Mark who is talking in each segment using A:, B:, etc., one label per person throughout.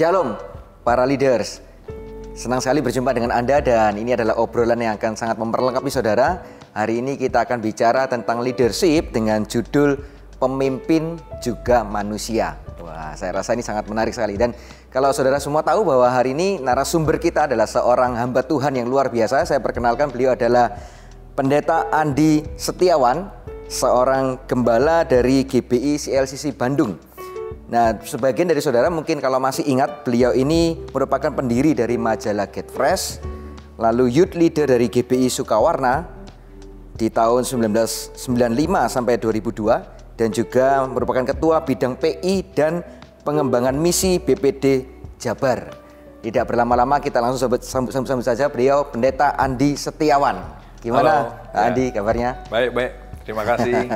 A: Shalom para leaders. Senang sekali berjumpa dengan Anda dan ini adalah obrolan yang akan sangat memperlengkapi saudara. Hari ini kita akan bicara tentang leadership dengan judul Pemimpin Juga Manusia. Wah, saya rasa ini sangat menarik sekali. Dan kalau saudara semua tahu bahwa hari ini narasumber kita adalah seorang hamba Tuhan yang luar biasa. Saya perkenalkan, beliau adalah Pendeta Andi Setiawan, seorang gembala dari GBI CLCC Bandung. Nah, sebagian dari saudara mungkin kalau masih ingat, beliau ini merupakan pendiri dari majalah Get Fresh, lalu youth leader dari GBI Sukawarna di tahun 1995 sampai 2002, dan juga merupakan ketua bidang PI dan pengembangan misi BPD Jabar. Tidak berlama-lama, kita langsung sambut saja beliau, Pendeta Andi Setiawan. Gimana, Andi, kabarnya?
B: Baik, terima kasih.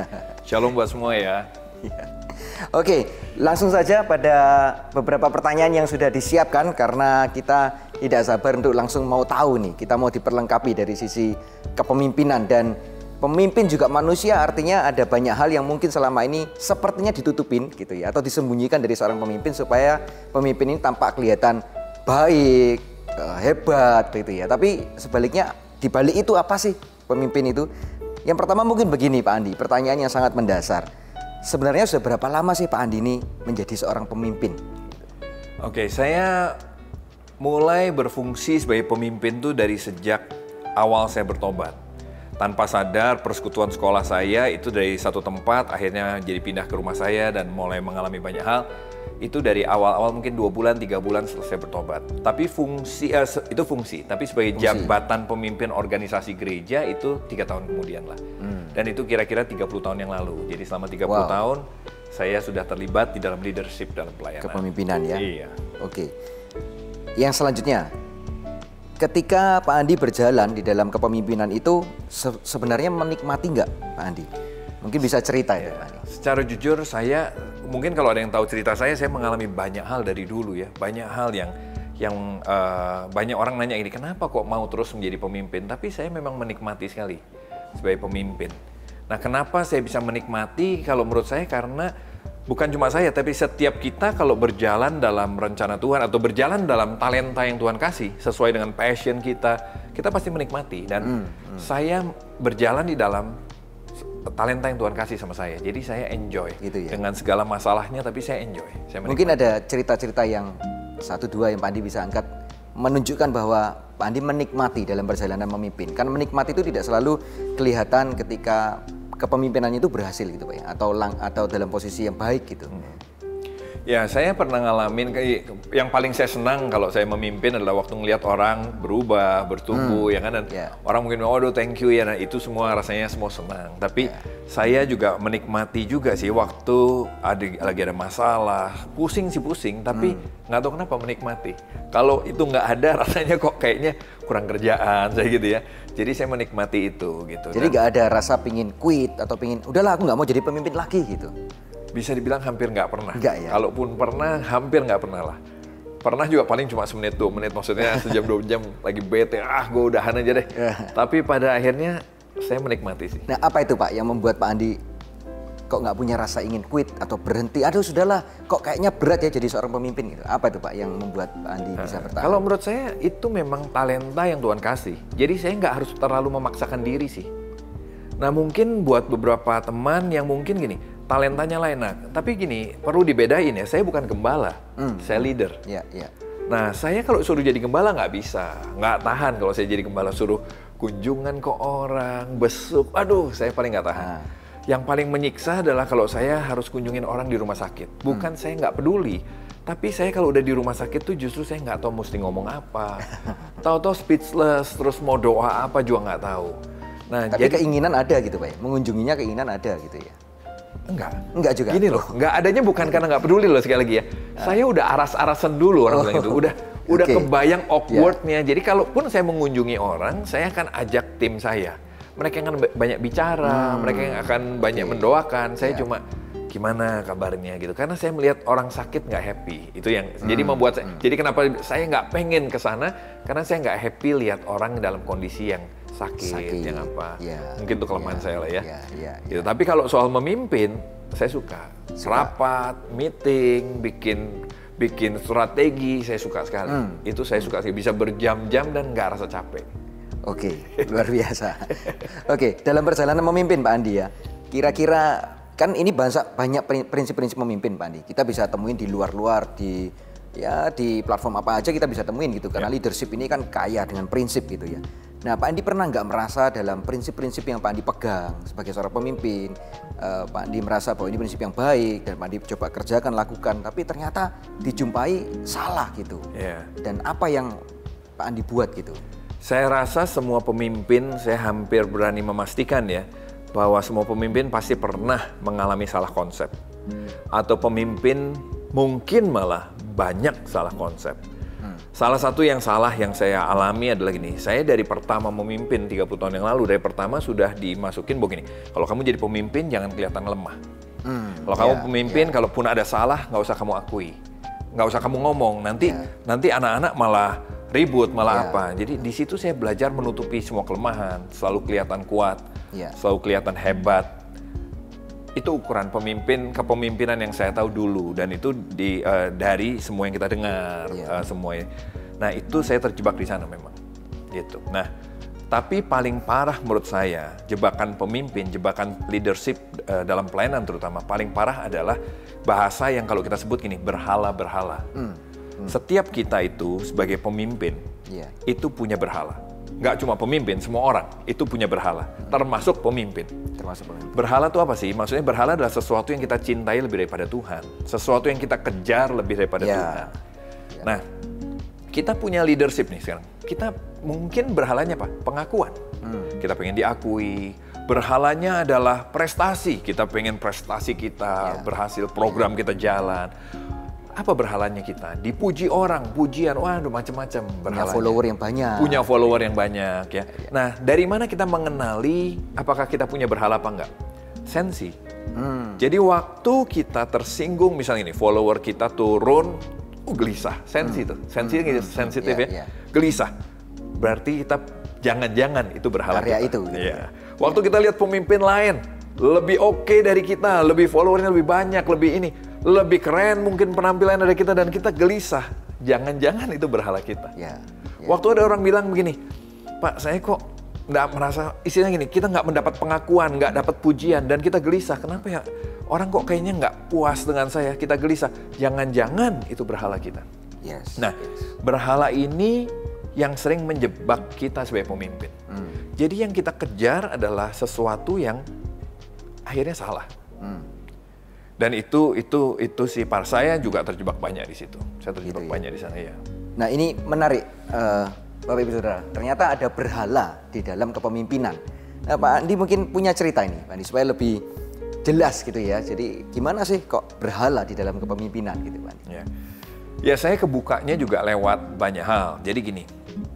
B: Shalom buat semua ya.
A: Oke, langsung saja pada beberapa pertanyaan yang sudah disiapkan karena kita tidak sabar untuk langsung mau tahu nih. Kita mau diperlengkapi dari sisi kepemimpinan, dan pemimpin juga manusia, artinya ada banyak hal yang mungkin selama ini sepertinya ditutupin gitu ya, atau disembunyikan dari seorang pemimpin supaya pemimpin ini tampak kelihatan baik, hebat gitu ya. Tapi sebaliknya, di balik itu apa sih pemimpin itu? Yang pertama mungkin begini Pak Andi, pertanyaan yang sangat mendasar. Sebenarnya sudah berapa lama sih Pak Andi ini menjadi seorang pemimpin?
B: Oke, saya mulai berfungsi sebagai pemimpin tuh dari sejak awal saya bertobat. Tanpa sadar, persekutuan sekolah saya itu dari satu tempat, akhirnya jadi pindah ke rumah saya dan mulai mengalami banyak hal. Itu dari awal-awal mungkin 2 bulan, 3 bulan setelah saya bertobat. Tapi itu fungsi, tapi sebagai jabatan pemimpin organisasi gereja itu 3 tahun kemudian lah. Dan itu kira-kira 30 tahun yang lalu. Jadi selama 30 tahun saya sudah terlibat di dalam leadership dalam pelayanan.
A: Kepemimpinan ya?
B: Iya.
A: Oke. Yang selanjutnya, ketika Pak Andi berjalan di dalam kepemimpinan itu sebenarnya menikmati nggak Pak Andi? Mungkin bisa cerita ya Pak Andi.
B: Secara jujur saya, mungkin kalau ada yang tahu cerita saya mengalami banyak hal dari dulu ya. Banyak hal yang banyak orang nanya ini, kenapa kok mau terus menjadi pemimpin? Tapi saya memang menikmati sekali sebagai pemimpin. Nah, kenapa saya bisa menikmati? Kalau menurut saya karena bukan cuma saya, tapi setiap kita kalau berjalan dalam rencana Tuhan atau berjalan dalam talenta yang Tuhan kasih sesuai dengan passion kita pasti menikmati. Dan saya berjalan di dalam talenta yang Tuhan kasih sama saya. Jadi saya enjoy gitu ya? Dengan segala masalahnya, tapi saya enjoy.
A: Mungkin ada cerita-cerita yang 1-2 yang Pak Andi bisa angkat, menunjukkan bahwa Pak Andi menikmati dalam perjalanan memimpin. Kan menikmati itu tidak selalu kelihatan ketika kepemimpinannya itu berhasil gitu Pak ya, atau dalam posisi yang baik gitu.
B: Ya, saya pernah ngalamin, yang paling saya senang kalau saya memimpin adalah waktu ngelihat orang berubah, bertumbuh, ya kan, dan orang mungkin, waduh thank you ya, nah itu semua rasanya semua senang. Tapi saya juga menikmati juga sih waktu lagi ada masalah, pusing, tapi nggak tahu kenapa menikmati. Kalau itu nggak ada, rasanya kok kayaknya kurang kerjaan, saya gitu ya. Jadi saya menikmati itu gitu.
A: Jadi nggak ada rasa pingin quit atau pingin, udahlah aku nggak mau jadi pemimpin lagi gitu.
B: Bisa dibilang hampir nggak pernah.
A: Enggak ya?
B: Kalaupun pernah, hampir nggak pernah lah. Pernah juga paling cuma semenit, 2 menit, maksudnya sejam 2 jam lagi bete, gue udahan aja deh. Tapi pada akhirnya saya menikmati sih.
A: Nah, apa itu Pak yang membuat Pak Andi kok nggak punya rasa ingin quit atau berhenti? Aduh sudahlah, kok kayaknya berat ya jadi seorang pemimpin gitu. Apa itu Pak yang membuat Pak Andi bisa bertahan?
B: Kalau menurut saya itu memang talenta yang Tuhan kasih. Jadi saya nggak harus terlalu memaksakan diri sih. Nah, mungkin buat beberapa teman yang mungkin gini, talentanya lain. Nah, tapi gini, perlu dibedain ya, saya bukan gembala, saya leader. Nah, saya kalau suruh jadi gembala nggak bisa, nggak tahan kalau saya jadi gembala, suruh kunjungan ke orang, besuk, aduh saya paling nggak tahan. Yang paling menyiksa adalah kalau saya harus kunjungin orang di rumah sakit. Bukan saya nggak peduli, tapi saya kalau udah di rumah sakit tuh justru saya nggak tahu mesti ngomong apa. Tahu-tahu speechless, terus mau doa apa juga nggak tahu. Nah,
A: tapi jadi keinginan ada gitu Pak ya? Mengunjunginya keinginan ada gitu ya?
B: Enggak juga. Gini loh, enggak adanya bukan karena nggak peduli loh, sekali lagi ya. Saya udah aras-arasan dulu orang bilang itu, udah kebayang awkwardnya. Jadi kalaupun saya mengunjungi orang, saya akan ajak tim saya. Mereka yang akan banyak bicara, mereka yang akan banyak mendoakan. Saya cuma gimana kabarnya gitu. Karena saya melihat orang sakit nggak happy. Itu yang jadi membuat saya. Jadi kenapa saya nggak pengen ke sana? Karena saya nggak happy lihat orang dalam kondisi yang sakit, yang apa. Mungkin itu kelemahan saya lah ya. Gitu. Tapi kalau soal memimpin, saya suka. Rapat, meeting, bikin bikin strategi, saya suka sekali. Itu saya suka sekali, bisa berjam-jam dan nggak rasa capek.
A: Oke, luar biasa. Oke, dalam perjalanan memimpin Pak Andi ya, kira-kira kan ini banyak prinsip-prinsip memimpin Pak Andi. Kita bisa temuin di luar-luar, di platform apa aja kita bisa temuin gitu. Karena leadership ini kan kaya dengan prinsip gitu ya. Nah, Pak Andi pernah nggak merasa dalam prinsip-prinsip yang Pak Andi pegang sebagai seorang pemimpin, Pak Andi merasa bahwa ini prinsip yang baik dan Pak Andi coba kerjakan, lakukan, tapi ternyata dijumpai salah gitu. Dan apa yang Pak Andi buat gitu?
B: Saya rasa semua pemimpin, saya hampir berani memastikan ya, bahwa semua pemimpin pasti pernah mengalami salah konsep. Atau pemimpin mungkin malah banyak salah konsep. Salah satu yang salah yang saya alami adalah gini, saya dari pertama memimpin 30 tahun yang lalu, dari pertama sudah dimasukin begini, kalau kamu jadi pemimpin jangan kelihatan lemah. Kalau kamu pemimpin, kalaupun ada salah, nggak usah kamu akui. Nggak usah kamu ngomong, nanti anak-anak malah ribut, malah apa. Jadi di situ saya belajar menutupi semua kelemahan, selalu kelihatan kuat, selalu kelihatan hebat. Itu ukuran kepemimpinan yang saya tahu dulu, dan itu dari semua yang kita dengar, semuanya. Nah, itu saya terjebak di sana memang, gitu. Nah, tapi paling parah menurut saya jebakan pemimpin, jebakan leadership dalam pelayanan terutama, paling parah adalah bahasa yang kalau kita sebut gini, berhala-berhala. Setiap kita itu sebagai pemimpin itu punya berhala. Nggak cuma pemimpin, semua orang itu punya berhala, termasuk pemimpin. Berhala itu apa sih? Maksudnya berhala adalah sesuatu yang kita cintai lebih daripada Tuhan, sesuatu yang kita kejar lebih daripada Tuhan. Nah, kita punya leadership nih sekarang. Kita mungkin berhalanya apa? Pengakuan. Kita pengen diakui. Berhalanya adalah prestasi. Kita pengen prestasi kita berhasil, program kita jalan. Apa berhalanya kita? Dipuji orang, pujian, waduh macam-macam berhalanya.
A: Punya follower yang banyak.
B: Punya follower yang banyak ya. Nah, dari mana kita mengenali apakah kita punya berhala apa enggak? Sensi. Jadi waktu kita tersinggung, misalnya ini, follower kita turun, gelisah. Sensi tuh, sensitif ya. Gelisah. Berarti kita jangan-jangan itu berhala
A: karya
B: kita.
A: Itu. Gitu.
B: Waktu kita lihat pemimpin lain, lebih oke dari kita, lebih followernya lebih banyak, lebih ini. Lebih keren mungkin penampilan dari kita dan kita gelisah. Jangan-jangan itu berhala kita. Waktu ada orang bilang begini, Pak saya kok nggak merasa, istilahnya gini, kita nggak mendapat pengakuan, nggak dapat pujian dan kita gelisah. Kenapa ya? Orang kok kayaknya nggak puas dengan saya, kita gelisah. Jangan-jangan itu berhala kita. Nah, berhala ini yang sering menjebak kita sebagai pemimpin. Jadi yang kita kejar adalah sesuatu yang akhirnya salah. Dan itu sih, saya juga terjebak banyak di situ. Saya terjebak banyak di sana ya.
A: Nah ini menarik, Bapak Ibu Saudara. Ternyata ada berhala di dalam kepemimpinan. Nah, Pak Andi mungkin punya cerita ini, Pak Andi, supaya lebih jelas gitu ya. Jadi gimana sih kok berhala di dalam kepemimpinan gitu, Pak Andi?
B: Ya saya kebukanya juga lewat banyak hal. Jadi gini,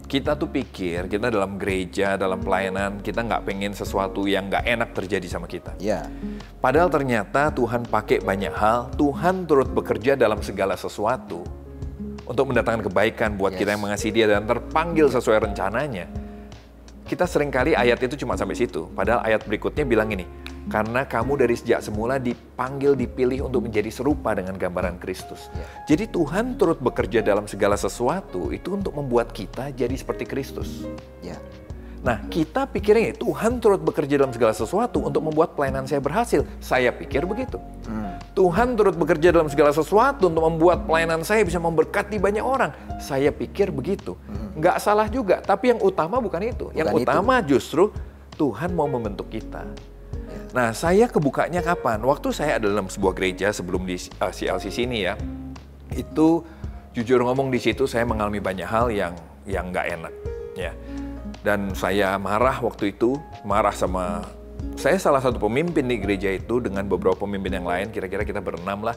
B: kita tuh pikir kita dalam gereja, dalam pelayanan, kita nggak pengen sesuatu yang nggak enak terjadi sama kita. Padahal ternyata Tuhan pakai banyak hal, Tuhan turut bekerja dalam segala sesuatu untuk mendatangkan kebaikan buat kita yang mengasihi Dia dan terpanggil sesuai rencananya. Kita seringkali ayat itu cuma sampai situ, padahal ayat berikutnya bilang ini, karena kamu dari sejak semula dipanggil, dipilih untuk menjadi serupa dengan gambaran Kristus. Jadi Tuhan turut bekerja dalam segala sesuatu itu untuk membuat kita jadi seperti Kristus. Nah, kita pikirnya Tuhan turut bekerja dalam segala sesuatu untuk membuat pelayanan saya berhasil. Saya pikir begitu. Tuhan turut bekerja dalam segala sesuatu untuk membuat pelayanan saya bisa memberkati banyak orang. Saya pikir begitu. Nggak salah juga, tapi yang utama bukan itu. Yang utama justru Tuhan mau membentuk kita. Nah, saya kebukanya kapan? Waktu saya ada dalam sebuah gereja sebelum di CLC sini ya. Itu jujur ngomong di situ saya mengalami banyak hal yang nggak enak ya. Dan saya marah waktu itu, marah sama, saya salah satu pemimpin di gereja itu dengan beberapa pemimpin yang lain, kira-kira kita berenam lah,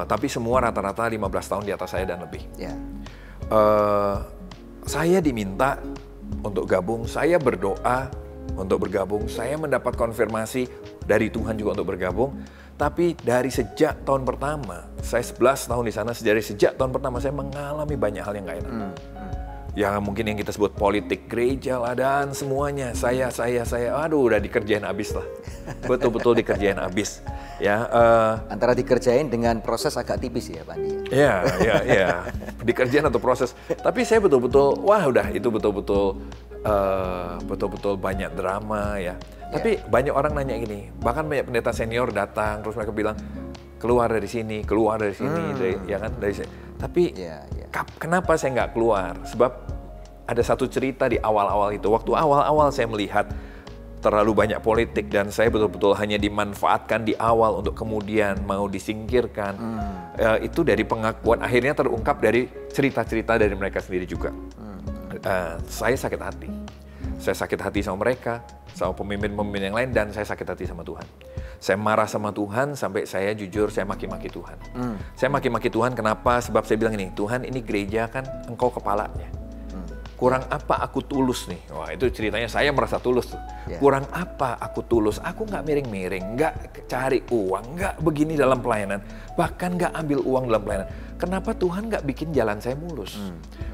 B: tapi semua rata-rata 15 tahun di atas saya dan lebih. Saya diminta untuk gabung, saya berdoa untuk bergabung, saya mendapat konfirmasi dari Tuhan juga untuk bergabung, tapi dari sejak tahun pertama, saya 11 tahun di sana, dari sejak tahun pertama saya mengalami banyak hal yang gak enak. Ya mungkin yang kita sebut politik gereja lah dan semuanya. Saya, aduh udah dikerjain abis lah. Betul-betul dikerjain abis. Ya,
A: Antara dikerjain dengan proses agak tipis ya Pak Andi?
B: Iya. Dikerjain atau proses. Tapi saya betul-betul, wah udah itu betul-betul banyak drama ya. Tapi banyak orang nanya gini, bahkan banyak pendeta senior datang, terus mereka bilang, keluar dari sini, ya kan, dari sini. Tapi kenapa saya nggak keluar? Sebab ada satu cerita di awal-awal itu. Waktu awal-awal saya melihat terlalu banyak politik dan saya betul-betul hanya dimanfaatkan di awal untuk kemudian mau disingkirkan. Itu dari pengakuan, akhirnya terungkap dari cerita-cerita dari mereka sendiri juga. Saya sakit hati. Saya sakit hati sama mereka, sama pemimpin-pemimpin yang lain, dan saya sakit hati sama Tuhan. Saya marah sama Tuhan sampai saya jujur, saya maki-maki Tuhan. Saya maki-maki Tuhan kenapa? Sebab saya bilang ini, Tuhan ini gereja kan engkau kepalanya. Kurang apa aku tulus nih? Wah itu ceritanya saya merasa tulus tuh. Kurang apa aku tulus? Aku nggak miring-miring, nggak cari uang, nggak begini dalam pelayanan. Bahkan nggak ambil uang dalam pelayanan. Kenapa Tuhan nggak bikin jalan saya mulus?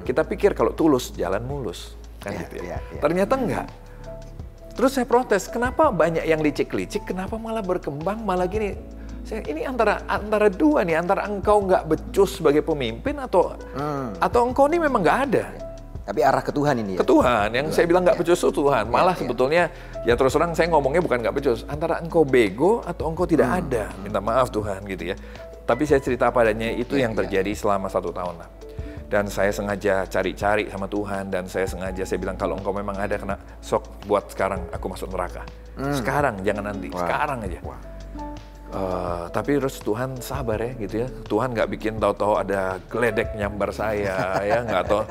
B: Kita pikir kalau tulus, jalan mulus. Kan gitu ya. Ternyata enggak. Terus saya protes, kenapa banyak yang licik-licik, kenapa malah berkembang, malah gini. Ini antara dua nih, antara engkau nggak becus sebagai pemimpin atau engkau ini memang nggak ada.
A: Tapi arah ke Tuhan ini ya?
B: Ke Tuhan, yang saya bilang nggak becus itu Tuhan. Malah sebetulnya, ya terus terang saya ngomongnya bukan nggak becus, antara engkau bego atau engkau tidak ada. Minta maaf Tuhan gitu ya. Tapi saya cerita apa adanya, itu yang terjadi selama 1 tahun lah. Dan saya sengaja cari-cari sama Tuhan, dan saya bilang kalau engkau memang ada, kena sok buat sekarang aku masuk neraka. Sekarang, jangan nanti, sekarang aja. Tapi terus Tuhan sabar ya gitu ya. Tuhan nggak bikin tahu-tahu ada geledek nyambar saya ya, nggak tahu.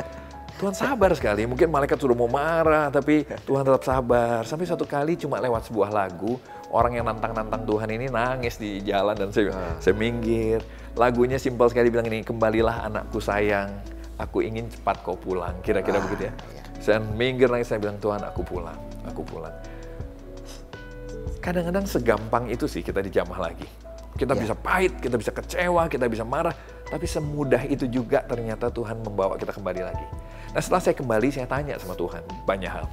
B: Tuhan sabar sekali, mungkin malaikat sudah mau marah, tapi Tuhan tetap sabar. Sampai satu kali cuma lewat sebuah lagu, orang yang nantang-nantang Tuhan ini nangis di jalan, dan saya minggir. Lagunya simpel sekali, bilang ini, kembalilah anakku sayang, aku ingin cepat kau pulang. Kira-kira begitu ya. Saya minggir nangis, saya bilang, Tuhan aku pulang. Kadang-kadang segampang itu sih kita dijamah lagi. Kita bisa pahit, kita bisa kecewa, kita bisa marah. Tapi semudah itu juga ternyata Tuhan membawa kita kembali lagi. Nah setelah saya kembali, saya tanya sama Tuhan banyak hal.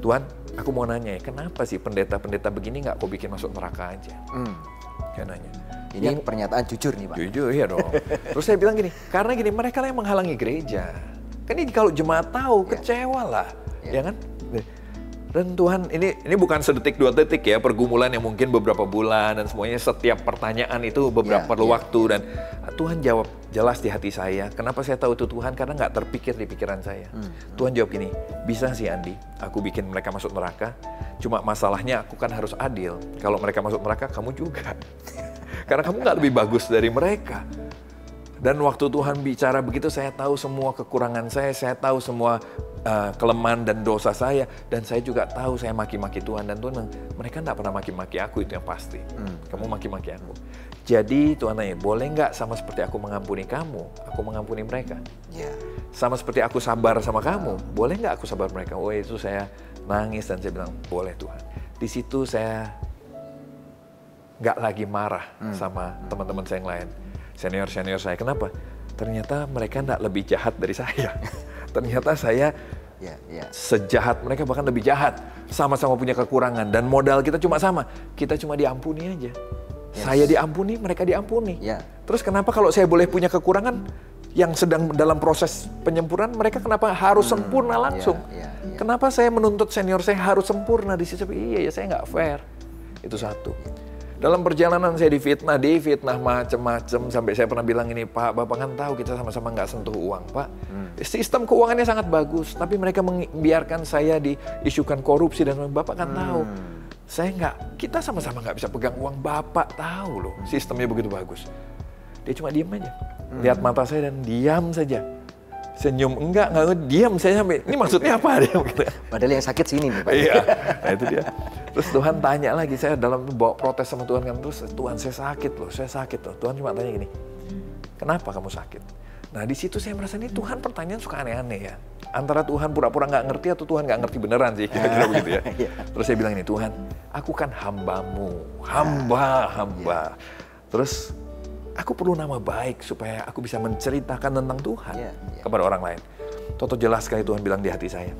B: Tuhan, aku mau nanya ya, kenapa sih pendeta-pendeta begini nggak kau bikin masuk neraka aja? Saya nanya.
A: Ini pernyataan jujur nih Pak.
B: Jujur, iya dong. Terus saya bilang gini, karena gini, mereka yang menghalangi gereja. Kan ini kalau jemaat tahu, kecewa lah. Ya kan? Dan Tuhan, ini bukan sedetik 2 detik ya, pergumulan yang mungkin beberapa bulan dan semuanya, setiap pertanyaan itu beberapa waktu. Dan Tuhan jawab jelas di hati saya. Kenapa saya tahu itu Tuhan? Karena nggak terpikir di pikiran saya. Tuhan jawab gini, bisa sih Andi, aku bikin mereka masuk neraka. Cuma masalahnya aku kan harus adil. Kalau mereka masuk neraka, kamu juga. Karena kamu nggak lebih bagus dari mereka. Dan waktu Tuhan bicara begitu, saya tahu semua kekurangan saya tahu semua kelemahan dan dosa saya, dan saya juga tahu saya maki-maki Tuhan, dan Tuhan, mereka nggak pernah maki-maki aku, itu yang pasti. Kamu maki-maki aku. Jadi Tuhan nanya, boleh nggak sama seperti aku mengampuni kamu, aku mengampuni mereka? Sama seperti aku sabar sama kamu, boleh nggak aku sabar mereka? Oh itu saya nangis dan saya bilang, boleh Tuhan. Di situ saya nggak lagi marah sama teman-teman saya yang lain. Senior-senior saya, kenapa? Ternyata mereka nggak lebih jahat dari saya. Ternyata saya sejahat mereka, bahkan lebih jahat. Sama-sama punya kekurangan, dan modal kita cuma sama. Kita cuma diampuni aja. Saya diampuni, mereka diampuni. Terus kenapa kalau saya boleh punya kekurangan yang sedang dalam proses penyempurnaan, mereka kenapa harus sempurna langsung? Kenapa saya menuntut senior saya harus sempurna di sisi? Iya ya, saya nggak fair. Itu satu. Dalam perjalanan saya difitnah macem-macem, sampai saya pernah bilang ini, Pak, Bapak kan tahu kita sama-sama nggak sentuh uang, Pak. Sistem keuangannya sangat bagus, tapi mereka membiarkan saya diisukan korupsi, dan Bapak kan tahu. Kita sama-sama nggak bisa pegang uang, Bapak tahu loh, sistemnya begitu bagus. Dia cuma diam aja, lihat mata saya dan diam saja. Senyum enggak diam saya sampai, ini maksudnya apa dia?
A: Padahal yang sakit sini nih Pak.
B: Iya, nah itu dia. Terus Tuhan tanya lagi, saya dalam bawa protes sama Tuhan kan, terus Tuhan saya sakit loh. Tuhan cuma tanya gini, kenapa kamu sakit? Nah di situ saya merasa ini Tuhan pertanyaan suka aneh-aneh ya. Antara Tuhan pura-pura nggak ngerti atau Tuhan nggak ngerti beneran sih, kira-kira begitu ya. Terus saya bilang ini, Tuhan, aku kan hambamu, hamba. Terus aku perlu nama baik supaya aku bisa menceritakan tentang Tuhan kepada orang lain. Toto jelas sekali Tuhan bilang di hati saya,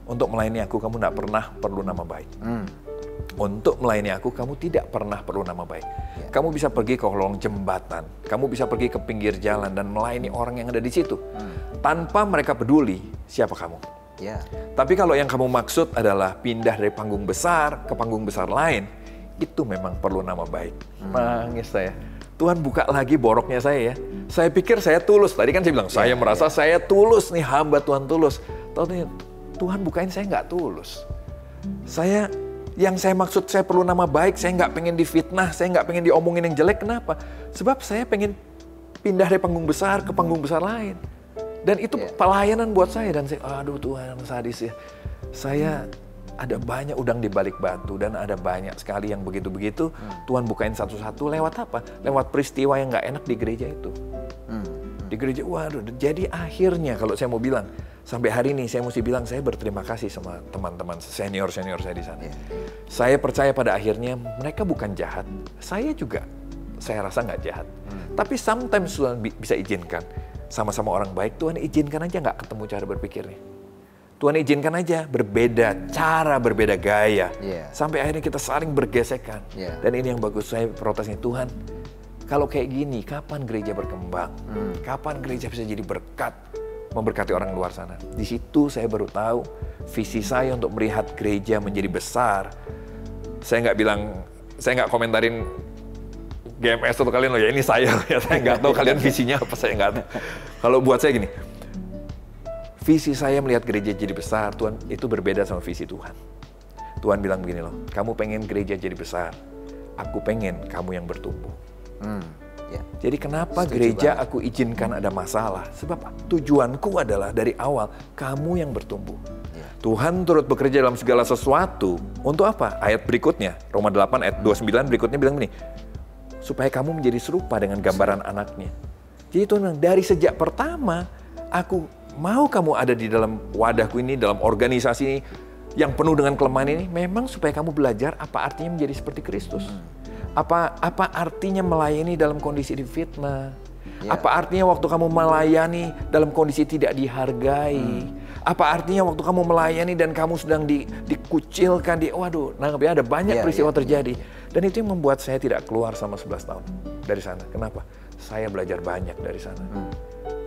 B: untuk melayani aku kamu tidak pernah perlu nama baik. Untuk melayani aku kamu tidak pernah perlu nama baik. Kamu bisa pergi ke kolong jembatan, kamu bisa pergi ke pinggir jalan dan melayani orang yang ada di situ. Tanpa mereka peduli siapa kamu. Tapi kalau yang kamu maksud adalah pindah dari panggung besar ke panggung besar lain, itu memang perlu nama baik. Nangis saya. Tuhan buka lagi boroknya saya ya. Saya pikir saya tulus. Tadi kan saya bilang, saya merasa saya tulus nih, hamba Tuhan tulus. Tuhan bukain saya nggak tulus. Yang saya maksud saya perlu nama baik, saya nggak pengen difitnah, saya nggak pengen diomongin yang jelek. Kenapa? Sebab saya pengen pindah dari panggung besar ke panggung besar lain. Dan itu pelayanan buat saya. Dan saya, aduh Tuhan sadis ya. Saya ada banyak udang di balik batu dan ada banyak sekali yang begitu-begitu. Tuhan bukain satu-satu lewat apa? Lewat peristiwa yang nggak enak di gereja itu. Di gereja, waduh. Jadi akhirnya kalau saya mau bilang, sampai hari ini saya mesti bilang saya berterima kasih sama teman-teman senior-senior saya di sana. Saya percaya pada akhirnya mereka bukan jahat. Saya juga, saya rasa nggak jahat. Tapi sometimes Tuhan bisa izinkan. Sama-sama orang baik, Tuhan izinkan aja nggak ketemu cara berpikirnya. Tuhan izinkan aja berbeda cara, berbeda gaya. Sampai akhirnya kita saling bergesekan. Dan ini yang bagus, saya protesnya, Tuhan, kalau kayak gini, kapan gereja berkembang? Kapan gereja bisa jadi berkat, memberkati orang luar sana? Di situ saya baru tahu visi saya untuk melihat gereja menjadi besar. Saya nggak bilang, saya nggak komentarin GMS atau kalian loh ya, ini saya nggak tahu kalian visinya apa, saya nggak tahu. Kalau buat saya gini, visi saya melihat gereja jadi besar, Tuhan, itu berbeda sama visi Tuhan. Tuhan bilang begini loh, kamu pengen gereja jadi besar, aku pengen kamu yang bertumbuh. Jadi kenapa gereja aku izinkan ada masalah? Sebab tujuanku adalah dari awal, kamu yang bertumbuh. Tuhan turut bekerja dalam segala sesuatu. Untuk apa? Ayat berikutnya, Roma 8 ayat 29 berikutnya bilang begini, supaya kamu menjadi serupa dengan gambaran anaknya. Jadi Tuhan bilang, dari sejak pertama, aku mau kamu ada di dalam wadahku ini, dalam organisasi ini, yang penuh dengan kelemahan ini, memang supaya kamu belajar apa artinya menjadi seperti Kristus. Apa artinya melayani dalam kondisi difitnah. Apa artinya waktu kamu melayani dalam kondisi tidak dihargai. Apa artinya waktu kamu melayani dan kamu sedang dikucilkan, waduh, ada banyak peristiwa terjadi. Dan itu yang membuat saya tidak keluar sama 11 tahun dari sana. Kenapa? Saya belajar banyak dari sana.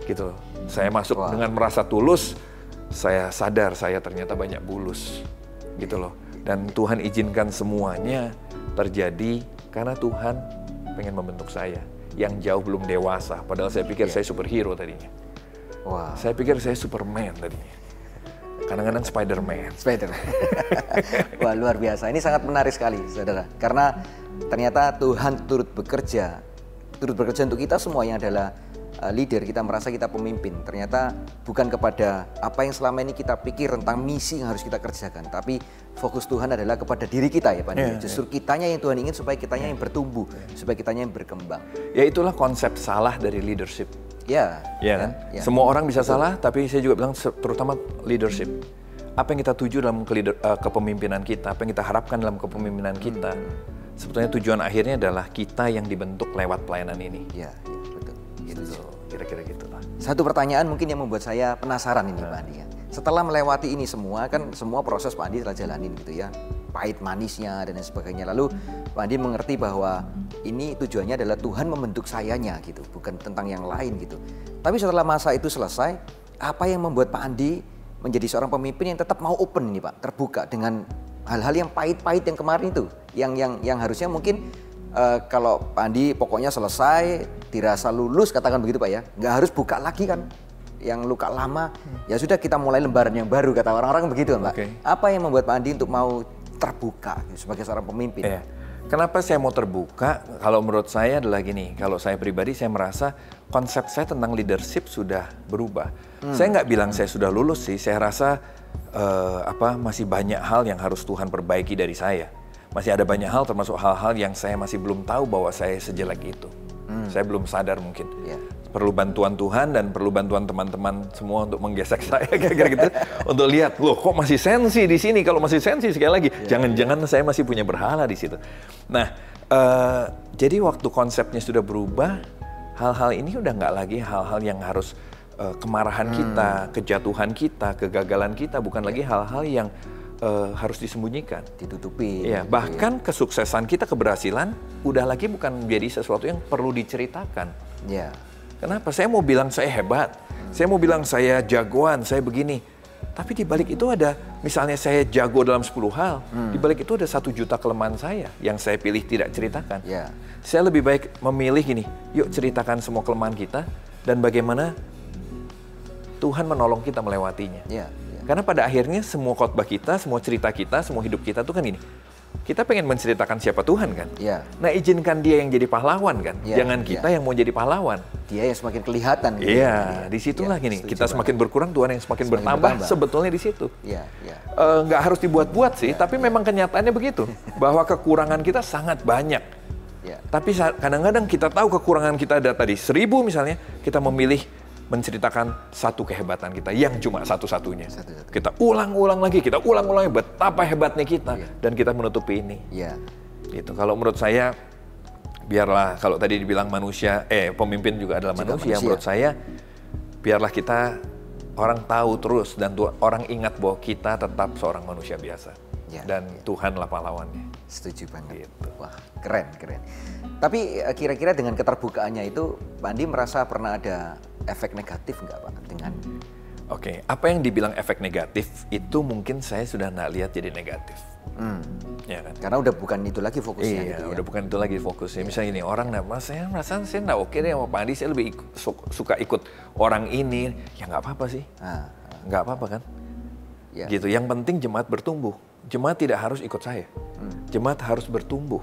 B: Gitu. Saya masuk dengan merasa tulus, saya sadar saya ternyata banyak bulus. Gitu loh. Dan Tuhan izinkan semuanya terjadi karena Tuhan pengen membentuk saya yang jauh belum dewasa. Padahal saya pikir saya superhero tadinya. Saya pikir saya Superman tadinya. Kadang-kadang Spider-Man.
A: Wah, luar biasa. Ini sangat menarik sekali, saudara. Karena ternyata Tuhan turut bekerja untuk kita semua yang adalah leader. Kita merasa kita pemimpin. Ternyata bukan kepada apa yang selama ini kita pikir tentang misi yang harus kita kerjakan, tapi fokus Tuhan adalah kepada diri kita ya Pak. Justru kitanya yang Tuhan ingin supaya kitanya yang bertumbuh, supaya kitanya yang berkembang.
B: Ya itulah konsep salah dari leadership. Kan? Semua orang bisa salah, tapi saya juga bilang terutama leadership. Apa yang kita tuju dalam kepemimpinan kita, apa yang kita harapkan dalam kepemimpinan kita, sebetulnya tujuan akhirnya adalah kita yang dibentuk lewat pelayanan ini.
A: Betul.
B: Gitu, kira-kira gitu lah.
A: Satu pertanyaan mungkin yang membuat saya penasaran ini Pak Andi ya. Setelah melewati ini semua, kan semua proses Pak Andi telah jalanin gitu ya. Pahit manisnya dan lain sebagainya. Lalu Pak Andi mengerti bahwa ini tujuannya adalah Tuhan membentuk sayanya gitu, bukan tentang yang lain gitu. Tapi setelah masa itu selesai, apa yang membuat Pak Andi menjadi seorang pemimpin yang tetap mau open ini Pak, terbuka dengan hal-hal yang pahit-pahit yang kemarin itu, yang harusnya mungkin kalau Pak Andi pokoknya selesai, dirasa lulus, katakan begitu Pak ya, nggak harus buka lagi kan, yang luka lama, ya sudah kita mulai lembaran yang baru, kata orang-orang begitu Pak. Apa yang membuat Pak Andi untuk mau terbuka sebagai seorang pemimpin?
B: Kenapa saya mau terbuka? Kalau menurut saya adalah gini, kalau saya pribadi saya merasa konsep saya tentang leadership sudah berubah. Saya nggak bilang saya sudah lulus sih, saya rasa masih banyak hal yang harus Tuhan perbaiki dari saya. Masih ada banyak hal, termasuk hal-hal yang saya masih belum tahu bahwa saya sejelek itu. Saya belum sadar mungkin. Perlu bantuan Tuhan dan perlu bantuan teman-teman semua untuk menggesek saya kira-kira gitu. Untuk lihat, loh kok masih sensi di sini? Kalau masih sensi sekali lagi, jangan-jangan saya masih punya berhala di situ. Nah, jadi waktu konsepnya sudah berubah, hal-hal ini udah nggak lagi hal-hal yang harus kemarahan kita, kejatuhan kita, kegagalan kita, bukan lagi hal-hal yang harus disembunyikan,
A: ditutupi.
B: Iya, bahkan kesuksesan kita, keberhasilan, udah lagi bukan menjadi sesuatu yang perlu diceritakan.
A: Ya.
B: Kenapa? Saya mau bilang saya hebat, saya mau bilang saya jagoan, saya begini. Tapi di balik itu ada, misalnya saya jago dalam 10 hal, di balik itu ada 1 juta kelemahan saya yang saya pilih tidak ceritakan.
A: Ya.
B: Saya lebih baik memilih gini, yuk ceritakan semua kelemahan kita dan bagaimana Tuhan menolong kita melewatinya.
A: Ya.
B: Karena pada akhirnya semua khotbah kita, semua cerita kita, semua hidup kita tuh kan ini. Kita pengen menceritakan siapa Tuhan kan?
A: Ya.
B: Nah izinkan dia yang jadi pahlawan kan?
A: Ya,
B: Jangan kita yang mau jadi pahlawan.
A: Dia yang semakin kelihatan.
B: Iya, disitulah gini. Kita semakin berkurang, Tuhan yang semakin bertambah. Sebetulnya di situ.
A: Iya, iya.
B: Nggak harus dibuat-buat sih, tapi memang kenyataannya begitu. Bahwa kekurangan kita sangat banyak.
A: Ya.
B: Tapi kadang-kadang kita tahu kekurangan kita ada tadi 1000 misalnya, kita memilih menceritakan 1 kehebatan kita yang cuma satu-satunya. Kita ulang-ulang lagi betapa hebatnya kita dan kita menutupi ini.
A: Iya.
B: Gitu. Kalau menurut saya biarlah kalau tadi dibilang manusia, pemimpin juga adalah manusia. Menurut saya biarlah kita orang tahu terus dan orang ingat bahwa kita tetap seorang manusia biasa. Dan Tuhanlah pahlawannya.
A: Setuju banget.
B: Gitu.
A: Wah, keren. Tapi kira-kira dengan keterbukaannya itu, Pak Andi merasa pernah ada efek negatif nggak Pak dengan?
B: Oke, apa yang dibilang efek negatif itu mungkin saya sudah nggak lihat jadi negatif. Ya kan?
A: Karena udah bukan itu lagi fokusnya.
B: Iya, gitu, udah bukan itu lagi fokusnya. Misalnya gini, orang saya merasa saya nggak oke deh sama Pak Andi, saya lebih suka ikut orang ini. Ya nggak apa-apa sih, nggak apa-apa kan? Ya. Gitu. Yang penting jemaat bertumbuh. Jemaat tidak harus ikut saya. Jemaat harus bertumbuh.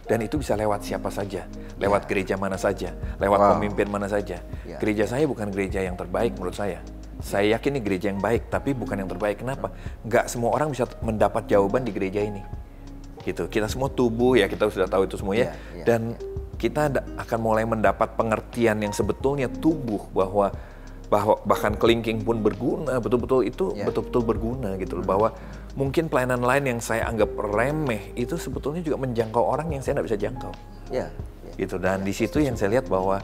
B: Dan itu bisa lewat siapa saja. Lewat gereja mana saja. Lewat pemimpin mana saja. Gereja saya bukan gereja yang terbaik menurut saya. Saya yakin ini gereja yang baik, tapi bukan yang terbaik. Kenapa? Nggak semua orang bisa mendapat jawaban di gereja ini. Gitu. Kita semua tubuh, ya kita sudah tahu itu semua ya. Dan kita akan mulai mendapat pengertian yang sebetulnya tubuh bahwa bahkan kelingking pun berguna, betul-betul itu betul-betul berguna gitu loh. Bahwa mungkin pelayanan lain yang saya anggap remeh itu sebetulnya juga menjangkau orang yang saya nggak bisa jangkau. Gitu. Dan di situ yang saya lihat bahwa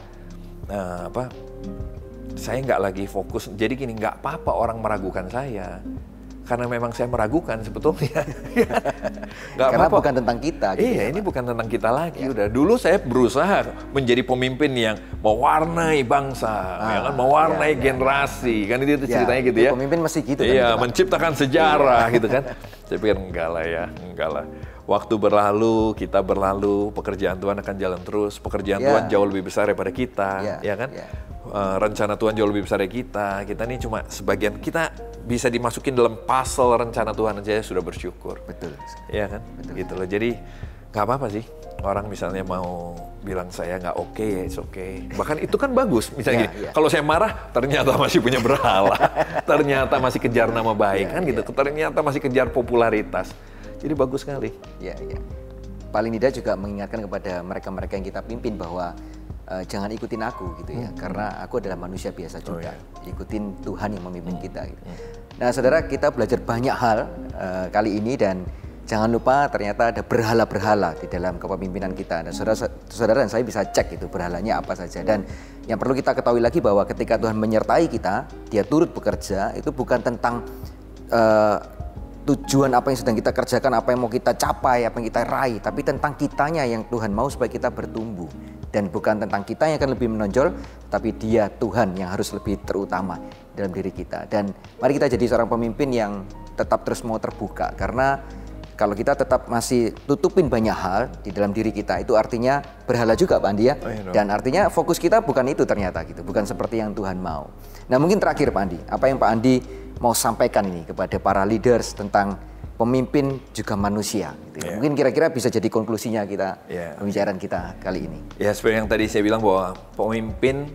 B: saya nggak lagi fokus. Jadi gini, nggak apa-apa orang meragukan saya. Karena memang saya meragukan sebetulnya.
A: Karena bukan tentang kita.
B: Gitu ini bukan tentang kita lagi. Udah dulu saya berusaha menjadi pemimpin yang mewarnai bangsa, mewarnai generasi. Kan itu ceritanya gitu ya.
A: Pemimpin mesti gitu.
B: Iya, menciptakan sejarah gitu kan. Saya pikir enggak lah. Waktu berlalu, kita berlalu, pekerjaan Tuhan akan jalan terus. Pekerjaan Tuhan jauh lebih besar daripada kita, ya kan? Rencana Tuhan jauh lebih besar dari kita. Kita ini cuma sebagian, kita bisa dimasukin dalam puzzle rencana Tuhan aja sudah bersyukur.
A: Betul.
B: Iya kan? Betul. Gitu loh. Jadi nggak apa-apa sih. Orang misalnya mau bilang saya nggak oke, ya it's okay. Bahkan itu kan bagus. Misalnya gini, kalau saya marah, ternyata masih punya berhala. Ternyata masih kejar nama baik kan gitu. Ternyata masih kejar popularitas. Jadi bagus sekali.
A: Iya. Paling tidak juga mengingatkan kepada mereka-mereka yang kita pimpin bahwa jangan ikutin aku gitu ya, karena aku adalah manusia biasa juga. Ikutin Tuhan yang memimpin kita. Gitu. Nah, saudara, kita belajar banyak hal kali ini dan jangan lupa ternyata ada berhala-berhala di dalam kepemimpinan kita. Dan saudara dan saya bisa cek itu berhalanya apa saja. Dan yang perlu kita ketahui lagi bahwa ketika Tuhan menyertai kita, Dia turut bekerja, itu bukan tentang tujuan apa yang sedang kita kerjakan, apa yang mau kita capai, apa yang kita raih, tapi tentang kitanya yang Tuhan mau supaya kita bertumbuh. Dan bukan tentang kita yang akan lebih menonjol, tapi Dia, Tuhan, yang harus lebih terutama dalam diri kita. Dan mari kita jadi seorang pemimpin yang tetap terus mau terbuka, karena kalau kita tetap masih tutupin banyak hal di dalam diri kita, itu artinya berhala juga Pak Andi ya. Dan artinya fokus kita bukan itu ternyata gitu, bukan seperti yang Tuhan mau. Nah, mungkin terakhir Pak Andi, apa yang Pak Andi mau sampaikan ini kepada para leaders tentang pemimpin juga manusia gitu ya. Mungkin kira-kira bisa jadi konklusinya kita pembicaraan kita kali ini.
B: Ya, seperti yang tadi saya bilang bahwa pemimpin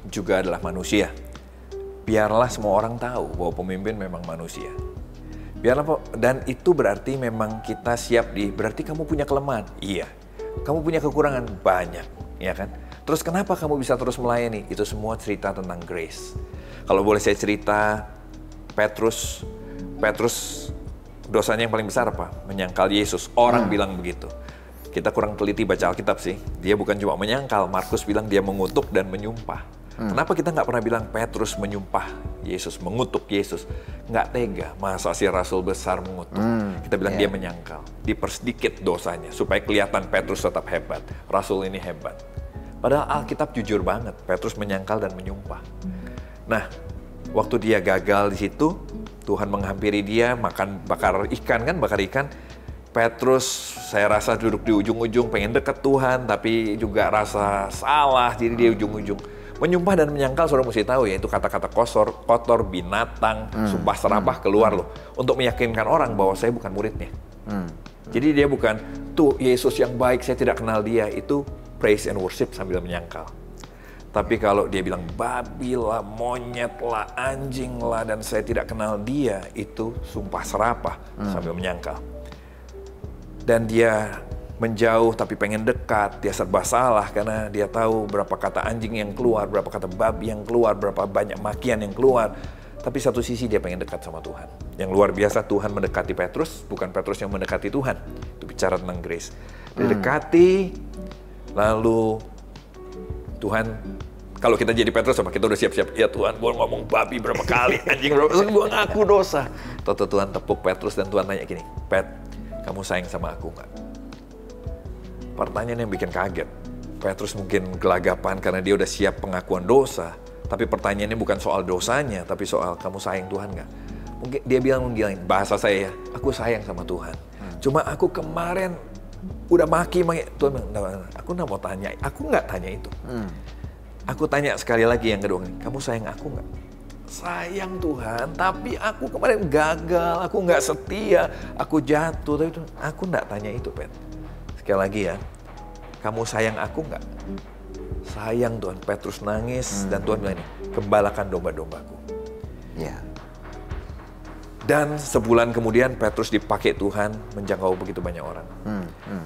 B: juga adalah manusia. Biarlah semua orang tahu bahwa pemimpin memang manusia. Biarlah, dan itu berarti memang kita siap berarti kamu punya kelemahan. Iya. Kamu punya kekurangan banyak, ya kan? Terus kenapa kamu bisa terus melayani? Itu semua cerita tentang grace. Kalau boleh saya cerita, Petrus dosanya yang paling besar apa? Menyangkal Yesus. Orang bilang begitu. Kita kurang teliti baca Alkitab sih. Dia bukan cuma menyangkal. Markus bilang dia mengutuk dan menyumpah. Kenapa kita nggak pernah bilang Petrus menyumpah Yesus, mengutuk Yesus? Nggak tega, masa si rasul besar mengutuk. Kita bilang dia menyangkal, dipersedikit dosanya supaya kelihatan Petrus tetap hebat. Rasul ini hebat. Padahal Alkitab jujur banget, Petrus menyangkal dan menyumpah. Nah, waktu dia gagal di situ, Tuhan menghampiri dia bakar ikan. Petrus saya rasa duduk di ujung-ujung pengen deket Tuhan, tapi juga rasa salah, jadi dia ujung-ujung. Menyumpah dan menyangkal, saudara mesti tahu ya, itu kata-kata kotor, binatang, sumpah serapah keluar loh. Untuk meyakinkan orang bahwa saya bukan muridnya. Jadi dia bukan, tuh Yesus yang baik, saya tidak kenal dia. Itu praise and worship sambil menyangkal. Tapi kalau dia bilang babi lah, monyet lah, anjing lah, dan saya tidak kenal dia, itu sumpah serapah sambil menyangkal. Dan dia menjauh tapi pengen dekat, dia serba salah karena dia tahu berapa kata anjing yang keluar, berapa kata babi yang keluar, berapa banyak makian yang keluar. Tapi satu sisi dia pengen dekat sama Tuhan. Yang luar biasa, Tuhan mendekati Petrus, bukan Petrus yang mendekati Tuhan. Itu bicara tentang grace. Didekati, lalu Tuhan, kalau kita jadi Petrus sama kita udah siap-siap, ya Tuhan, gue ngomong babi berapa kali, anjing berapa kali, gue ngaku dosa. Toto Tuhan tepuk Petrus dan Tuhan tanya gini, Pet, kamu sayang sama aku nggak? Pertanyaan yang bikin kaget. Petrus mungkin gelagapan karena dia udah siap pengakuan dosa. Tapi pertanyaannya bukan soal dosanya, tapi soal kamu sayang Tuhan nggak? Mungkin dia bilang bahasa saya ya, aku sayang sama Tuhan. Cuma aku kemarin udah maki Tuhan bilang, aku nggak mau tanya, aku nggak tanya itu. Aku tanya sekali lagi yang kedua, kamu sayang aku nggak? Sayang Tuhan, tapi aku kemarin gagal, aku nggak setia, aku jatuh, tapi aku nggak tanya itu, Pet. Sekali lagi ya, kamu sayang aku nggak? Sayang Tuhan. Petrus nangis dan Tuhan bilang ini, gembalakan domba-dombaku.
A: Ya.
B: Dan sebulan kemudian Petrus dipakai Tuhan menjangkau begitu banyak orang.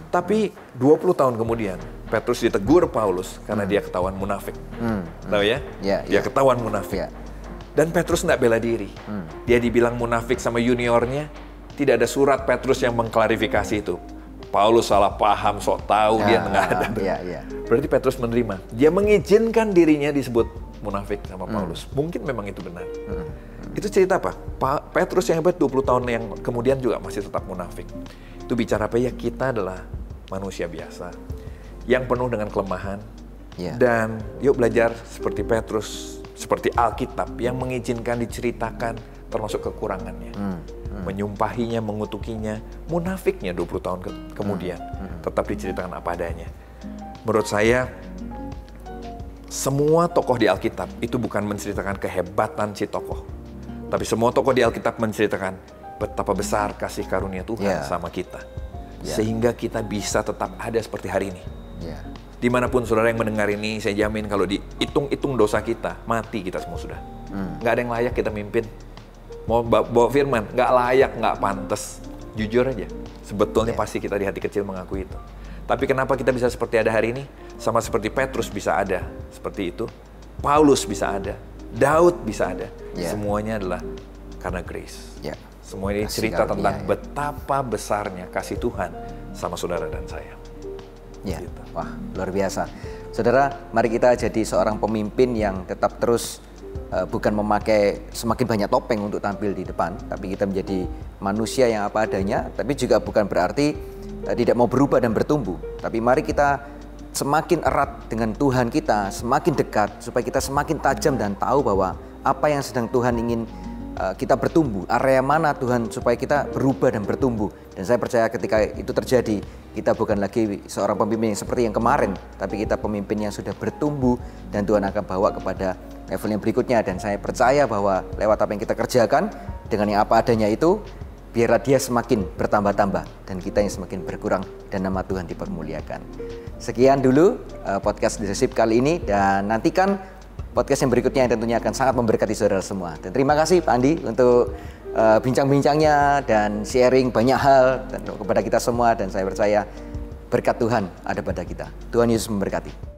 B: Tapi 20 tahun kemudian Petrus ditegur Paulus karena dia ketahuan munafik. Tahu ya? Dia ketahuan munafik. Dan Petrus nggak bela diri. Dia dibilang munafik sama juniornya. Tidak ada surat Petrus yang mengklarifikasi itu. Paulus salah paham, sok tahu, dia nggak ada. Berarti Petrus menerima. Dia mengizinkan dirinya disebut munafik sama Paulus. Mungkin memang itu benar. Itu cerita apa? Petrus yang hebat 20 tahun yang kemudian juga masih tetap munafik. Itu bicara apa ya? Kita adalah manusia biasa yang penuh dengan kelemahan. Dan yuk belajar seperti Petrus, seperti Alkitab yang mengizinkan diceritakan termasuk kekurangannya. Menyumpahinya, mengutukinya, munafiknya 20 tahun kemudian. Tetap diceritakan apa adanya. Menurut saya, semua tokoh di Alkitab itu bukan menceritakan kehebatan si tokoh. Tapi semua tokoh di Alkitab menceritakan betapa besar kasih karunia Tuhan sama kita. Sehingga kita bisa tetap ada seperti hari ini. Dimanapun saudara yang mendengar ini, saya jamin kalau dihitung-hitung dosa kita, mati kita semua sudah. Nggak ada yang layak kita mimpin. Mau bawa firman, nggak layak, nggak pantas. Jujur aja, sebetulnya pasti kita di hati kecil mengakui itu. Tapi kenapa kita bisa seperti ada hari ini? Sama seperti Petrus bisa ada seperti itu. Paulus bisa ada. Daud bisa ada. Semuanya adalah karena grace. Semua ini cerita tentang betapa besarnya kasih Tuhan sama saudara dan saya. Gitu.
A: Wah, luar biasa. Saudara, mari kita jadi seorang pemimpin yang tetap terus bukan memakai semakin banyak topeng untuk tampil di depan, tapi kita menjadi manusia yang apa adanya, tapi juga bukan berarti tidak mau berubah dan bertumbuh. Tapi mari kita semakin erat dengan Tuhan kita, semakin dekat, supaya kita semakin tajam dan tahu bahwa apa yang sedang Tuhan ingin kita bertumbuh, area mana Tuhan supaya kita berubah dan bertumbuh. Dan saya percaya ketika itu terjadi, kita bukan lagi seorang pemimpin yang seperti yang kemarin, tapi kita pemimpin yang sudah bertumbuh dan Tuhan akan bawa kepada level yang berikutnya. Dan saya percaya bahwa lewat apa yang kita kerjakan dengan yang apa adanya itu, biarlah dia semakin bertambah-tambah dan kita yang semakin berkurang dan nama Tuhan dipermuliakan. Sekian dulu podcast Leadership kali ini, dan nantikan podcast yang berikutnya yang tentunya akan sangat memberkati saudara semua. Dan terima kasih Pak Andi untuk bincang-bincangnya dan sharing banyak hal kepada kita semua, dan saya percaya berkat Tuhan ada pada kita. Tuhan Yesus memberkati.